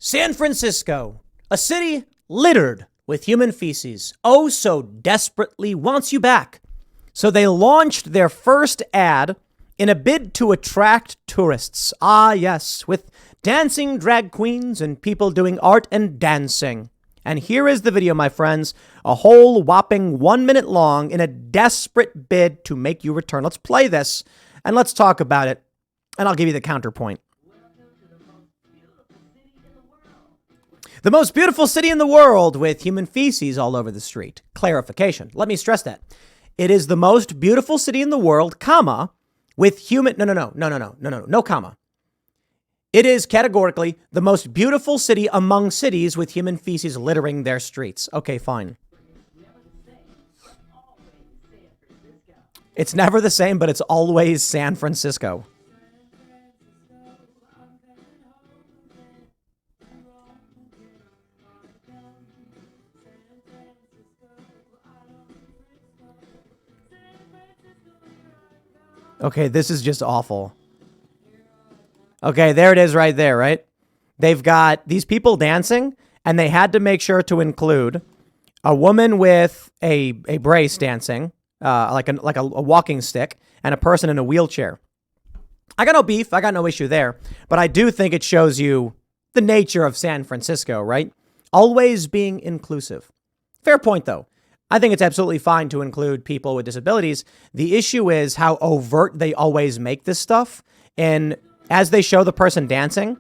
San Francisco, a city littered with human feces, oh so desperately wants you back. So they launched their first ad in a bid to attract tourists. Ah, yes, with dancing drag queens and people doing art and dancing. And here is the video, my friends, a whole whopping 1 minute long in a desperate bid to make you return. Let's play this and let's talk about it. And I'll give you the counterpoint. The most beautiful city in the world with human feces all over the street. Clarification. Let me stress that. It is the most beautiful city in the world, comma, with human... No, comma. It is categorically the most beautiful city among cities with human feces littering their streets. Okay, fine. It's never the same, but it's always San Francisco. Okay, this is just awful. Okay, there it is right there, right? They've got these people dancing, and they had to make sure to include a woman with a brace dancing, like a walking stick, and a person in a wheelchair. I got no beef. I got no issue there. But I do think it shows you the nature of San Francisco, right? Always being inclusive. Fair point, though. I think it's absolutely fine to include people with disabilities. The issue is how overt they always make this stuff. And as they show the person dancing,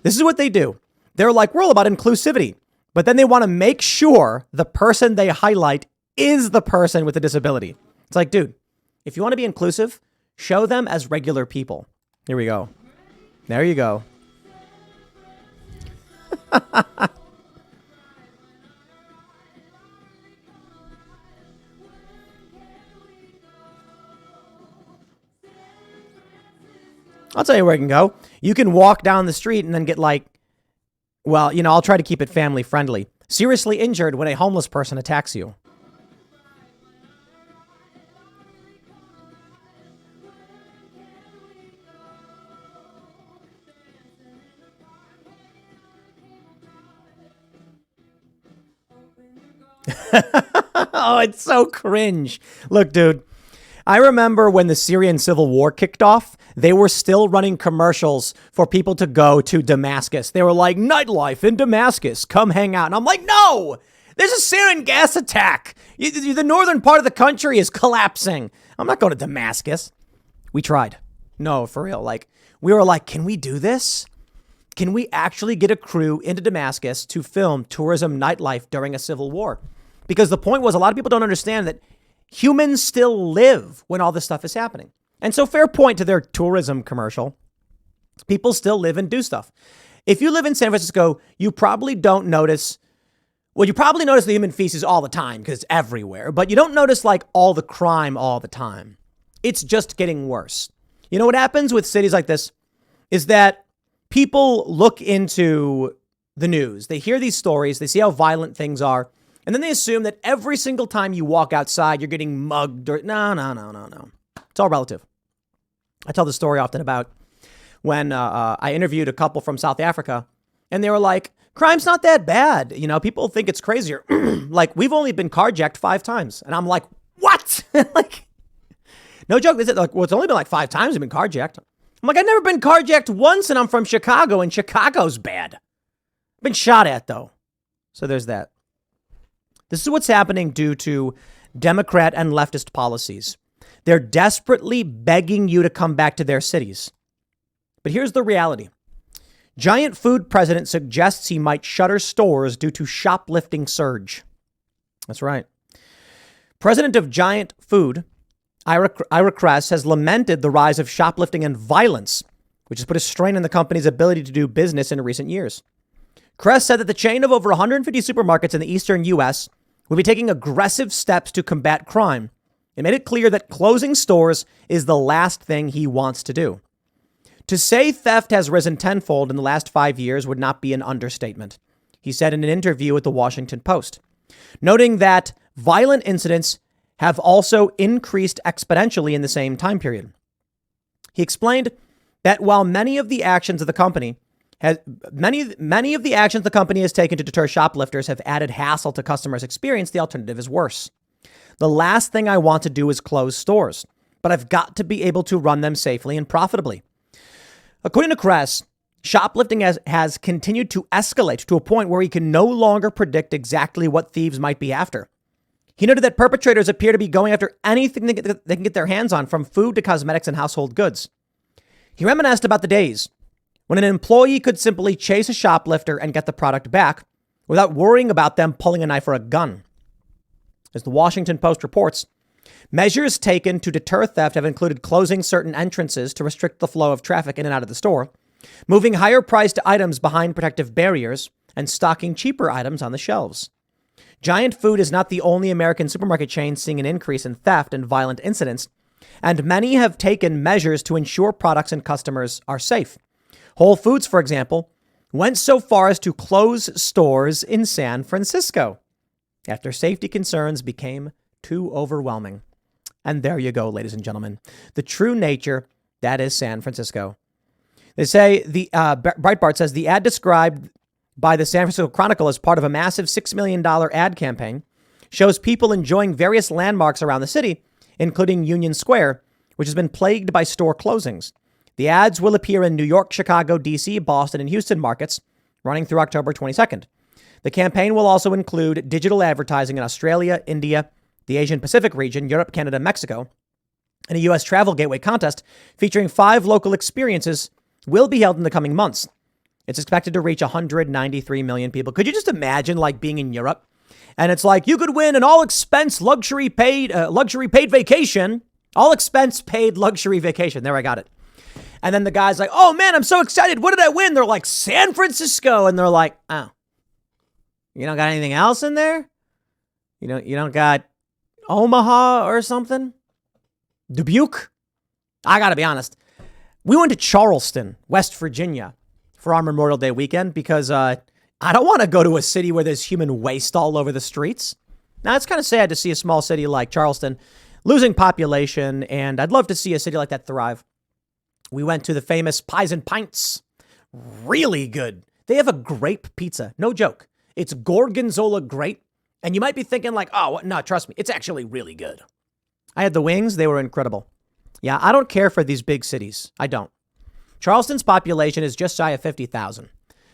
this is what they do. They're like, we're all about inclusivity. But then they want to make sure the person they highlight is the person with a disability. It's like, dude, if you want to be inclusive, show them as regular people. Here we go. There you go. I'll tell you where you can go. You can walk down the street and then get like, well, you know, I'll try to keep it family friendly. Seriously injured when a homeless person attacks you. Oh, it's so cringe. Look, dude. I remember when the Syrian civil war kicked off, they were still running commercials for people to go to Damascus. They were like, nightlife in Damascus, come hang out. And I'm like, no, there's a sarin gas attack. The northern part of the country is collapsing. I'm not going to Damascus. We tried. No, for real. Like, we were like, can we do this? Can we actually get a crew into Damascus to film tourism nightlife during a civil war? Because the point was, a lot of people don't understand that humans still live when all this stuff is happening. And so fair point to their tourism commercial. People still live and do stuff. If you live in San Francisco, you probably don't notice, well, you probably notice the human feces all the time because it's everywhere, but you don't notice like all the crime all the time. It's just getting worse. You know what happens with cities like this is that people look into the news. They hear these stories. They see how violent things are. And then they assume that every single time you walk outside, you're getting mugged or no. It's all relative. I tell the story often about when I interviewed a couple from South Africa and they were like, crime's not that bad. You know, people think it's crazier. Like, we've only been carjacked 5 times. And I'm like, what? Like, no joke. Is it like, well, it's only been like 5 times we've been carjacked. I'm like, I've never been carjacked once and I'm from Chicago and Chicago's bad. Been shot at though. So there's that. This is what's happening due to Democrat and leftist policies. They're desperately begging you to come back to their cities. But here's the reality. Giant Food president suggests he might shutter stores due to shoplifting surge. That's right. President of Giant Food, Ira Kress, has lamented the rise of shoplifting and violence, which has put a strain on the company's ability to do business in recent years. Kress said that the chain of over 150 supermarkets in the eastern U.S. will be taking aggressive steps to combat crime. It made it clear that closing stores is the last thing he wants to do. To say theft has risen tenfold in the last 5 years would not be an understatement, he said in an interview with the Washington Post, noting that violent incidents have also increased exponentially in the same time period. He explained that while many of the actions of the company Has, many of the actions the company has taken to deter shoplifters have added hassle to customers' experience. The alternative is worse. The last thing I want to do is close stores, but I've got to be able to run them safely and profitably. According to Kress, shoplifting has continued to escalate to a point where he can no longer predict exactly what thieves might be after. He noted that perpetrators appear to be going after anything they can get their hands on, from food to cosmetics and household goods. He reminisced about the days when an employee could simply chase a shoplifter and get the product back without worrying about them pulling a knife or a gun. As the Washington Post reports, measures taken to deter theft have included closing certain entrances to restrict the flow of traffic in and out of the store, moving higher-priced items behind protective barriers, and stocking cheaper items on the shelves. Giant Food is not the only American supermarket chain seeing an increase in theft and violent incidents, and many have taken measures to ensure products and customers are safe. Whole Foods, for example, went so far as to close stores in San Francisco after safety concerns became too overwhelming. And there you go, ladies and gentlemen, the true nature that is San Francisco. They say Breitbart says the ad described by the San Francisco Chronicle as part of a massive $6 million ad campaign shows people enjoying various landmarks around the city, including Union Square, which has been plagued by store closings. The ads will appear in New York, Chicago, D.C., Boston, and Houston markets, running through October 22nd. The campaign will also include digital advertising in Australia, India, the Asian Pacific region, Europe, Canada, Mexico, and a U.S. travel gateway contest featuring 5 local experiences will be held in the coming months. It's expected to reach 193 million people. Could you just imagine being in Europe and it's you could win an all expense luxury paid vacation, all expense paid luxury vacation. There, I got it. And then the guy's like, oh man, I'm so excited. What did I win? They're like, San Francisco. And they're like, oh, you don't got anything else in there? You don't got Omaha or something? Dubuque? I got to be honest. We went to Charleston, West Virginia for our Memorial Day weekend because I don't want to go to a city where there's human waste all over the streets. Now, it's kind of sad to see a small city like Charleston losing population, and I'd love to see a city like that thrive. We went to the famous Pies and Pints. Really good. They have a grape pizza. No joke. It's Gorgonzola grape. And you might be thinking oh, no, trust me. It's actually really good. I had the wings. They were incredible. Yeah, I don't care for these big cities. I don't. Charleston's population is just shy of 50,000.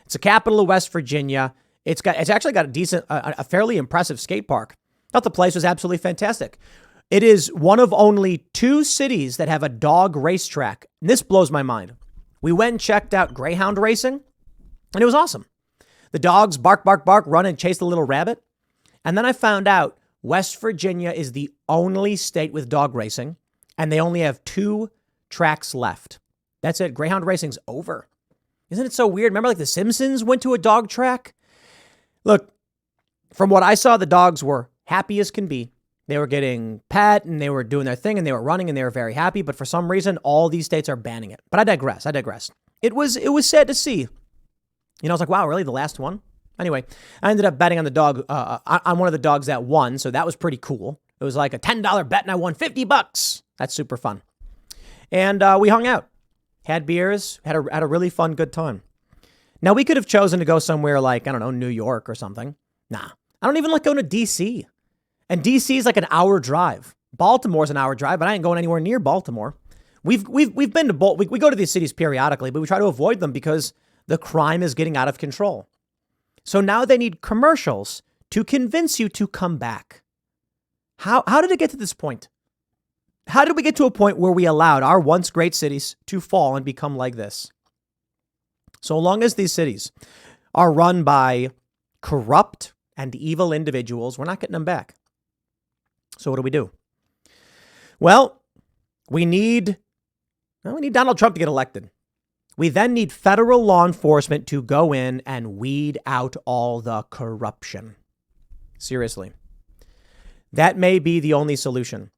It's the capital of West Virginia. It's actually got a fairly impressive skate park. Thought the place was absolutely fantastic. It is one of only 2 cities that have a dog racetrack. And this blows my mind. We went and checked out greyhound racing, and it was awesome. The dogs bark, bark, bark, run and chase the little rabbit. And then I found out West Virginia is the only state with dog racing, and they only have 2 tracks left. That's it. Greyhound racing's over. Isn't it so weird? Remember The Simpsons went to a dog track? Look, from what I saw, the dogs were happy as can be. They were getting pet and they were doing their thing and they were running and they were very happy. But for some reason, all these states are banning it. But I digress. It was sad to see. I was like, wow, really? The last one? Anyway, I ended up betting on the dog, on one of the dogs that won. So that was pretty cool. It was like a $10 bet and I won $50. That's super fun. And we hung out, had beers, had a really fun, good time. Now, we could have chosen to go somewhere like, I don't know, New York or something. Nah, I don't even like going to D.C. And D.C. is like an hour drive. Baltimore's an hour drive, but I ain't going anywhere near Baltimore. We've been to we go to these cities periodically, but we try to avoid them because the crime is getting out of control. So now they need commercials to convince you to come back. How did it get to this point? How did we get to a point where we allowed our once great cities to fall and become like this? So long as these cities are run by corrupt and evil individuals, we're not getting them back. So what do we do? Well, we need Donald Trump to get elected. We then need federal law enforcement to go in and weed out all the corruption. Seriously. That may be the only solution.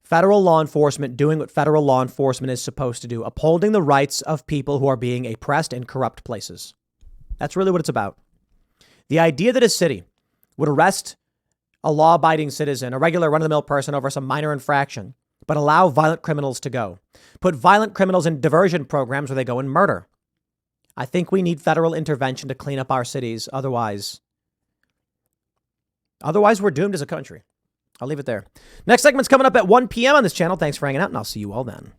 Federal law enforcement doing what federal law enforcement is supposed to do, upholding the rights of people who are being oppressed in corrupt places. That's really what it's about. The idea that a city would arrest a law-abiding citizen, a regular run-of-the-mill person over some minor infraction, but allow violent criminals to go. Put violent criminals in diversion programs where they go and murder. I think we need federal intervention to clean up our cities. Otherwise, we're doomed as a country. I'll leave it there. Next segment's coming up at 1 p.m. on this channel. Thanks for hanging out, and I'll see you all then.